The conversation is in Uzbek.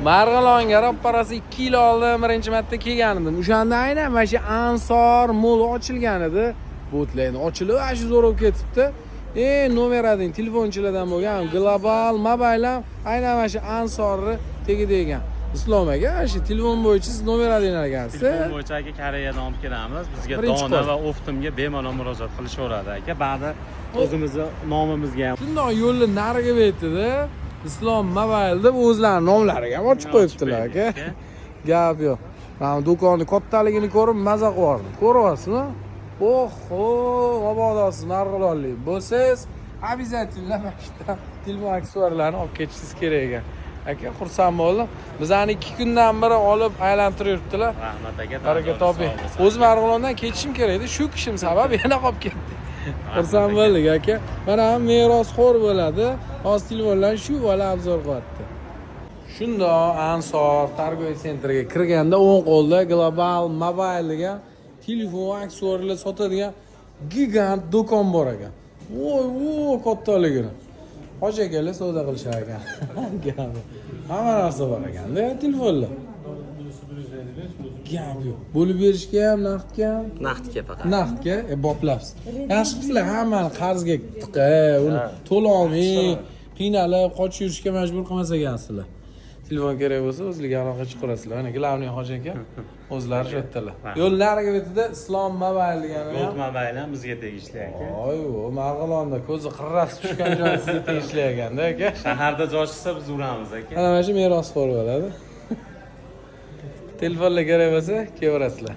Marg'ilonga ro'parasi 2 yil oldin birinchi marta kelgan edim. O'shanda aynan mana shu Ansor Mall ochilgan edi. Botlayni ochilib, shu zo'r bo'lib ketibdi. Nomerading telefonchilardan bo'lgan Global Mobile ham aynan mana shu Ansorni tegida ekan. Islom aka, shu telefon bo'yicha siz nomeradinglar ekansiz. Telefon bo'yicha aka Koreyadan olib kelamiz. Bizga Dona va Optimga bemalol murojaat qilishaveradi aka. Ba'zi o'zimizni nomimizga ham. Shundoq yo'lni nariga betdi-da. Islom Mobile deb o'zlarining nomlariga ham ochib qo'yibdilar aka. Gap yo'q. Mana do'konni kattaligini ko'rib maza qilardim. Ko'ryapsizmi? Oho, mabodosiz Marg'ilonlik bo'lsangiz, обязательно mana telefon aksessuarlarini olib ketishingiz kerak ekan. Aka, xursand bo'ldim. Bizani 2 kundan beri olib aylantirib yuribdilar. Rahmat aka. Baraka toping. O'z Marg'ilondan ketishim kerak edi. Shu kishim sabab yana qolib ketdi. Xursand bo'ldik aka. Mana ham merosxo'r bo'ladi. Hozir telefonlar shu bola obzor qilyapti. Shundoq Ansor Targoy sentriga kirganda o'ng qo'lda Global Mobile degan telefon aksessuarlar sotadigan gigant do'kon bor ekan. Voy, kattaligini. Hoji akalar savdo qilishar ekan. Gapi. Hamma narsa bor ekanda, telefonlar. Gap yo'q. Bo'lib berishga ham, naqdga ham. Naqdga faqat. Naqdga boplabsiz. Yaxshi qilsizlar, hammani qarzga tiqa, uni to'lolmay, qiynalib, qochib yurishga majbur qilmas ekansizlar. Telefon kerak bo'lsa, o'zlariga aloqa chiqarasizlar. Mana glavniy hoji aka o'zlari shu yerdalar. Yo'l nariga betida Islom Mobile degani. Gold Mobile ham bizga tegishli aka. Voy, Marg'ilonda ko'zi qirrasi tushgan joy sizga tegishli ekanda aka. Shaharda joy chiqsa biz uramiz aka. Mana shu merosxo'r bo'ladi. Telefonlar kerak bo'lsa, kelaverasizlar.